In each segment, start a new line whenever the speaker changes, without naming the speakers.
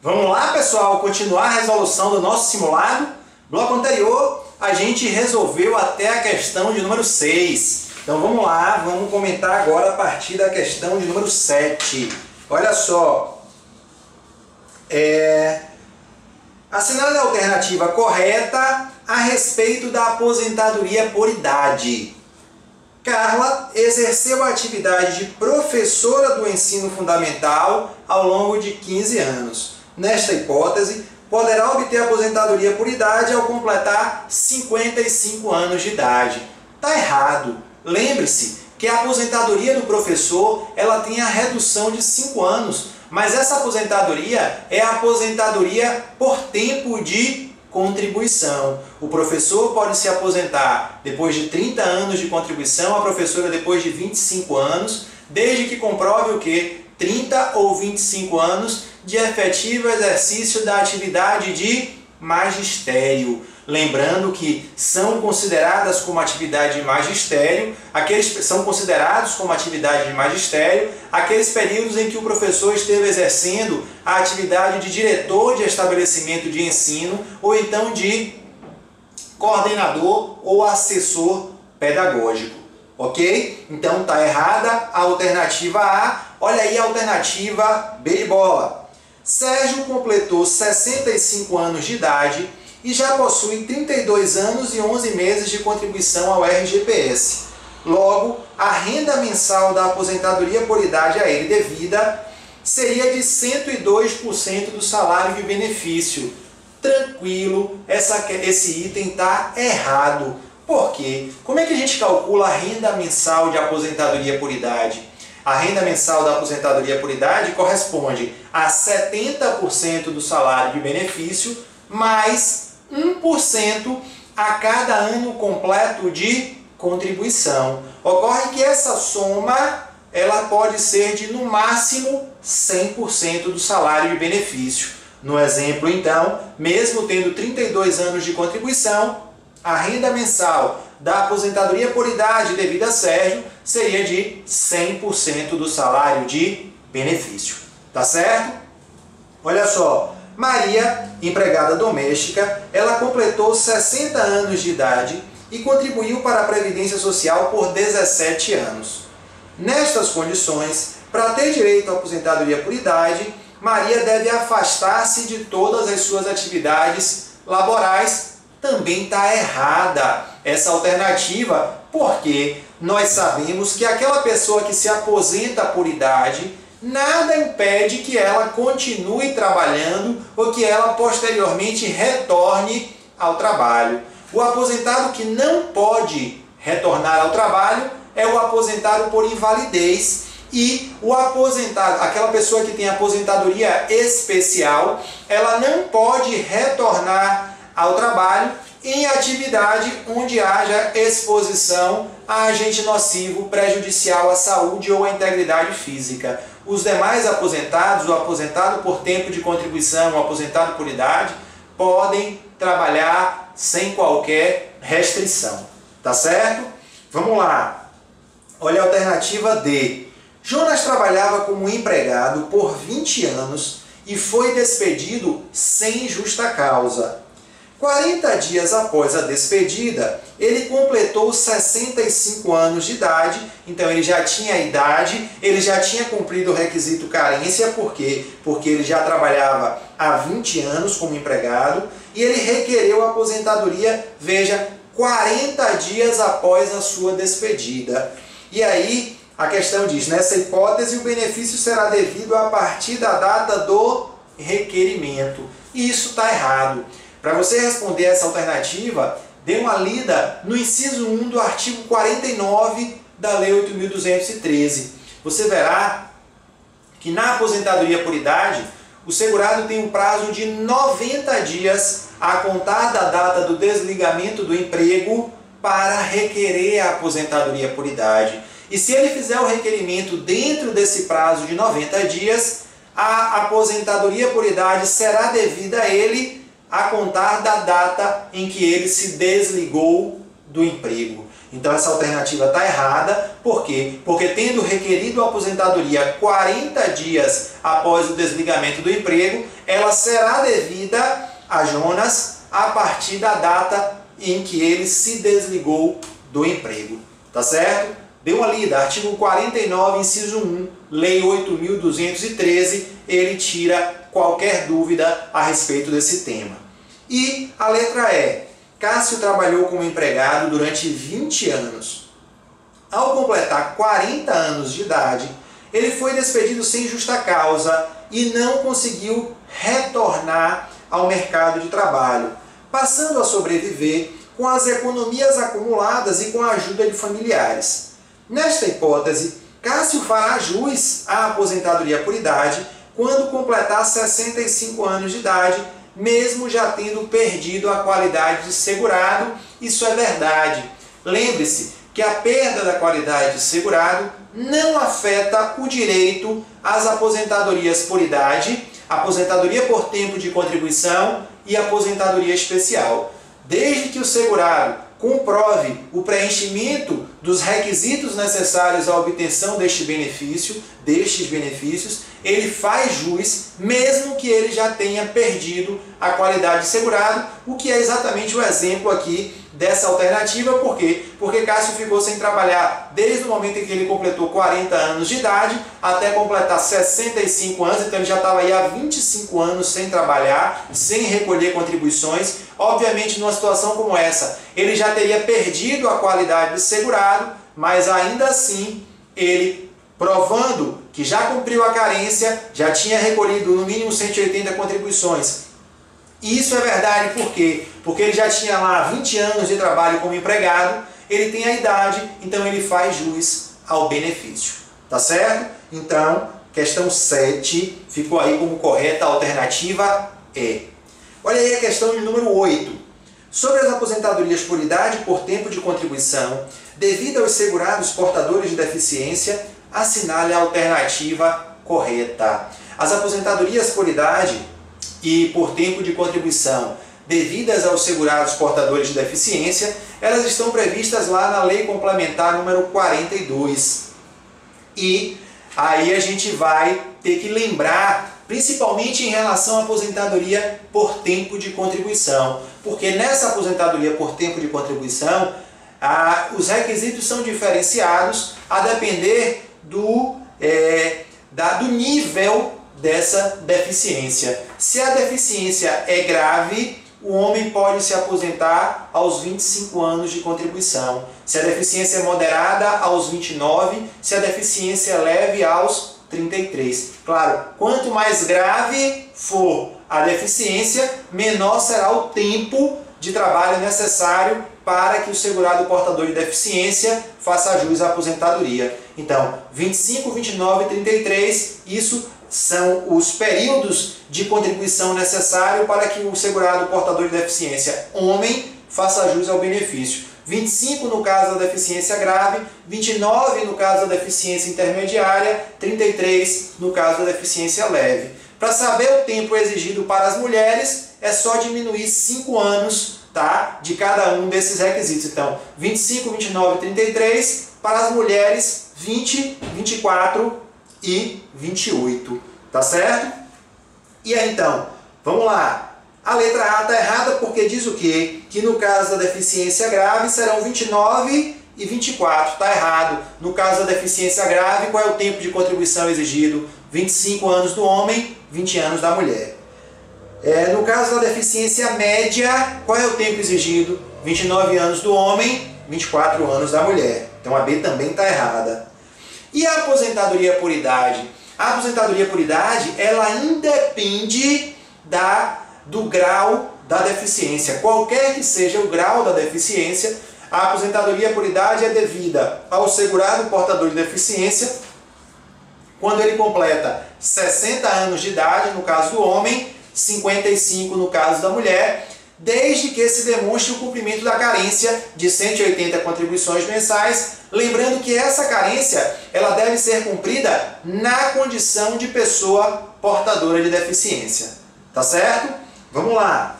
Vamos lá, pessoal, continuar a resolução do nosso simulado. Bloco anterior, a gente resolveu até a questão de número 6. Então vamos lá, vamos comentar agora a partir da questão de número 7. Olha só. Assinale a alternativa correta a respeito da aposentadoria por idade. Carla exerceu a atividade de professora do ensino fundamental ao longo de 15 anos. Nesta hipótese, poderá obter aposentadoria por idade ao completar 55 anos de idade. Está errado. Lembre-se que a aposentadoria do professor ela tem a redução de 5 anos, mas essa aposentadoria é a aposentadoria por tempo de contribuição. O professor pode se aposentar depois de 30 anos de contribuição, a professora depois de 25 anos, desde que comprove o quê? 30 ou 25 anos de efetivo exercício da atividade de magistério. Lembrando que são consideradas como atividade de magistério, são considerados como atividade de magistério aqueles períodos em que o professor esteve exercendo a atividade de diretor de estabelecimento de ensino ou então de coordenador ou assessor pedagógico. Ok? Então está errada a alternativa A. Olha aí a alternativa B de bola. Sérgio completou 65 anos de idade e já possui 32 anos e 11 meses de contribuição ao RGPS. Logo, a renda mensal da aposentadoria por idade a ele devida seria de 102% do salário de benefício. Tranquilo, esse item está errado. Por quê? Como é que a gente calcula a renda mensal de aposentadoria por idade? A renda mensal da aposentadoria por idade corresponde a 70% do salário de benefício mais 1% a cada ano completo de contribuição. Ocorre que essa soma ela pode ser de, no máximo, 100% do salário de benefício. No exemplo, então, mesmo tendo 32 anos de contribuição, a renda mensal da aposentadoria por idade devida a Sérgio seria de 100% do salário de benefício. Tá certo? Olha só. Maria, empregada doméstica, ela completou 60 anos de idade e contribuiu para a Previdência Social por 17 anos. Nestas condições, para ter direito à aposentadoria por idade, Maria deve afastar-se de todas as suas atividades laborais. Também está errada essa alternativa, porque nós sabemos que aquela pessoa que se aposenta por idade, nada impede que ela continue trabalhando ou que ela posteriormente retorne ao trabalho. O aposentado que não pode retornar ao trabalho é o aposentado por invalidez e o aposentado, aquela pessoa que tem aposentadoria especial, ela não pode retornar ao trabalho em atividade onde haja exposição a agente nocivo prejudicial à saúde ou à integridade física. Os demais aposentados, o aposentado por tempo de contribuição, o aposentado por idade, podem trabalhar sem qualquer restrição. Tá certo? Vamos lá. Olha a alternativa D. Jonas trabalhava como empregado por 20 anos e foi despedido sem justa causa. 40 dias após a despedida, ele completou 65 anos de idade, então ele já tinha idade, ele já tinha cumprido o requisito carência, por quê? Porque ele já trabalhava há 20 anos como empregado e ele requereu a aposentadoria, veja, 40 dias após a sua despedida. E aí, a questão diz, nessa hipótese, o benefício será devido a partir da data do requerimento. E isso está errado. Para você responder essa alternativa, dê uma lida no inciso 1 do artigo 49 da Lei 8.213. Você verá que na aposentadoria por idade, o segurado tem um prazo de 90 dias a contar da data do desligamento do emprego para requerer a aposentadoria por idade. E se ele fizer o requerimento dentro desse prazo de 90 dias, a aposentadoria por idade será devida a ele a contar da data em que ele se desligou do emprego. Então essa alternativa está errada. Por quê? Porque tendo requerido a aposentadoria 40 dias após o desligamento do emprego, ela será devida a Jonas a partir da data em que ele se desligou do emprego. Tá certo? Dê uma lida, artigo 49, inciso 1, Lei 8.213, ele tira qualquer dúvida a respeito desse tema. E a letra E. Cássio trabalhou como empregado durante 20 anos. Ao completar 40 anos de idade, ele foi despedido sem justa causa e não conseguiu retornar ao mercado de trabalho, passando a sobreviver com as economias acumuladas e com a ajuda de familiares. Nesta hipótese, Cássio fará jus à aposentadoria por idade quando completar 65 anos de idade, mesmo já tendo perdido a qualidade de segurado. Isso é verdade. Lembre-se que a perda da qualidade de segurado não afeta o direito às aposentadorias por idade, aposentadoria por tempo de contribuição e aposentadoria especial. Desde que o segurado comprove o preenchimento dos requisitos necessários à obtenção destes benefícios, ele faz jus, mesmo que ele já tenha perdido a qualidade de segurado, o que é exatamente o exemplo aqui dessa alternativa. Por quê? Porque Cássio ficou sem trabalhar desde o momento em que ele completou 40 anos de idade até completar 65 anos, então ele já estava aí há 25 anos sem trabalhar, sem recolher contribuições. Obviamente, numa situação como essa, ele já teria perdido a qualidade de segurado, mas ainda assim, ele, provando que já cumpriu a carência, já tinha recolhido no mínimo 180 contribuições. E isso é verdade por quê? Porque ele já tinha lá 20 anos de trabalho como empregado, ele tem a idade, então ele faz jus ao benefício. Tá certo? Então, questão 7 ficou aí como correta, a alternativa E. Olha aí a questão de número 8. Sobre as aposentadorias por idade e por tempo de contribuição, devido aos segurados portadores de deficiência, assinale a alternativa correta. As aposentadorias por idade e por tempo de contribuição devidas aos segurados portadores de deficiência, elas estão previstas lá na Lei Complementar número 42. E aí a gente vai ter que lembrar, principalmente em relação à aposentadoria por tempo de contribuição, porque nessa aposentadoria por tempo de contribuição, os requisitos são diferenciados a depender do nível dessa deficiência. Se a deficiência é grave, o homem pode se aposentar aos 25 anos de contribuição. Se a deficiência é moderada, aos 29. Se a deficiência é leve, aos 33. Claro, quanto mais grave for a deficiência, menor será o tempo de trabalho necessário para que o segurado portador de deficiência faça jus à aposentadoria. Então, 25, 29 e 33, isso são os períodos de contribuição necessários para que o segurado portador de deficiência homem faça jus ao benefício. 25 no caso da deficiência grave, 29 no caso da deficiência intermediária, 33 no caso da deficiência leve. Para saber o tempo exigido para as mulheres, é só diminuir 5 anos, tá, de cada um desses requisitos. Então, 25, 29 e 33, para as mulheres, 20, 24 e 28, tá certo? E aí então, vamos lá. A letra A está errada porque diz o quê? Que no caso da deficiência grave serão 29 e 24, está errado. No caso da deficiência grave, qual é o tempo de contribuição exigido? 25 anos do homem, 20 anos da mulher. No caso da deficiência média, qual é o tempo exigido? 29 anos do homem, 24 anos da mulher. Então a B também está errada. E a aposentadoria por idade? A aposentadoria por idade, ela independe do grau da deficiência. Qualquer que seja o grau da deficiência, a aposentadoria por idade é devida ao segurado portador de deficiência quando ele completa 60 anos de idade, no caso do homem, 55 no caso da mulher, desde que se demonstre o cumprimento da carência de 180 contribuições mensais, lembrando que essa carência ela deve ser cumprida na condição de pessoa portadora de deficiência. Tá certo? Vamos lá.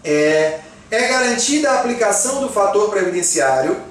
É garantida a aplicação do fator previdenciário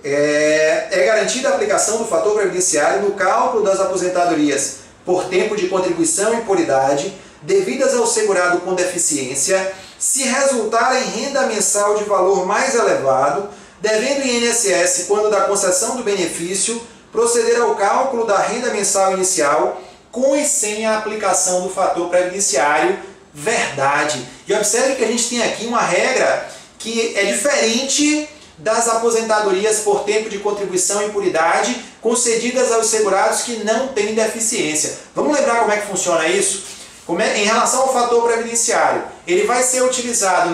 é garantida a aplicação do fator previdenciário no cálculo das aposentadorias por tempo de contribuição e por idade, devidas ao segurado com deficiência, se resultar em renda mensal de valor mais elevado, devendo o INSS, quando da concessão do benefício, proceder ao cálculo da renda mensal inicial com e sem a aplicação do fator previdenciário. Verdade. E observe que a gente tem aqui uma regra que é diferente das aposentadorias por tempo de contribuição e por idade concedidas aos segurados que não têm deficiência. Vamos lembrar como é que funciona isso? Em relação ao fator previdenciário, ele vai ser utilizado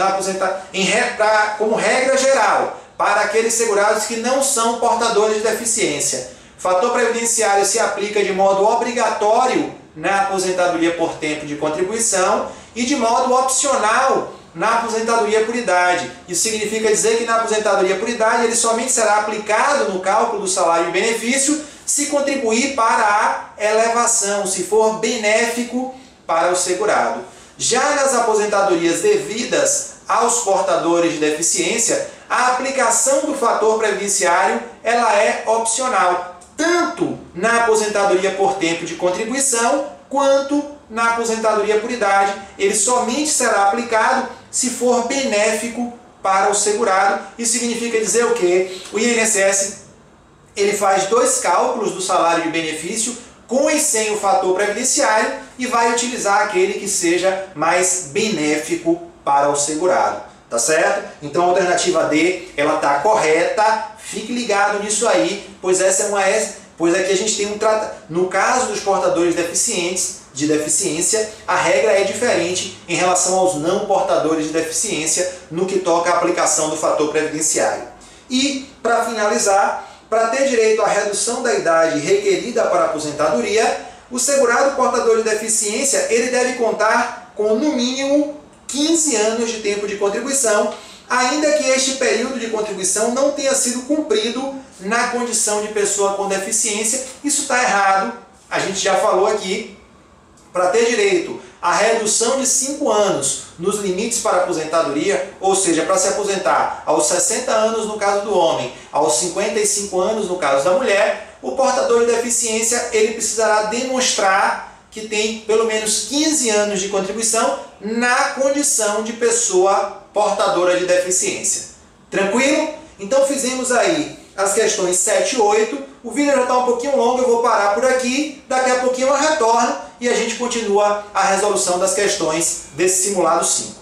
como regra geral para aqueles segurados que não são portadores de deficiência. O fator previdenciário se aplica de modo obrigatório na aposentadoria por tempo de contribuição e de modo opcional na aposentadoria por idade. Isso significa dizer que na aposentadoria por idade ele somente será aplicado no cálculo do salário e benefício se contribuir para a elevação, se for benéfico para o segurado. Já nas aposentadorias devidas aos portadores de deficiência, a aplicação do fator previdenciário ela é opcional, tanto na aposentadoria por tempo de contribuição quanto na aposentadoria por idade. Ele somente será aplicado se for benéfico para o segurado. Isso significa dizer o quê? O INSS ele faz dois cálculos do salário de benefício com e sem o fator previdenciário e vai utilizar aquele que seja mais benéfico para o segurado. Tá certo? Então a alternativa D, ela está correta. Fique ligado nisso aí, pois aqui a gente tem no caso dos portadores deficientes, de deficiência, a regra é diferente em relação aos não portadores de deficiência no que toca à aplicação do fator previdenciário. E, para finalizar, para ter direito à redução da idade requerida para a aposentadoria, o segurado portador de deficiência ele deve contar com no mínimo 15 anos de tempo de contribuição, ainda que este período de contribuição não tenha sido cumprido na condição de pessoa com deficiência. Isso está errado, a gente já falou aqui. Para ter direito à redução de 5 anos nos limites para aposentadoria, ou seja, para se aposentar aos 60 anos no caso do homem, aos 55 anos no caso da mulher, o portador de deficiência ele precisará demonstrar que tem pelo menos 15 anos de contribuição na condição de pessoa portadora de deficiência. Tranquilo? Então fizemos aí as questões 7 e 8. O vídeo já está um pouquinho longo, eu vou parar por aqui. Daqui a pouquinho eu retorno e a gente continua a resolução das questões desse simulado 5.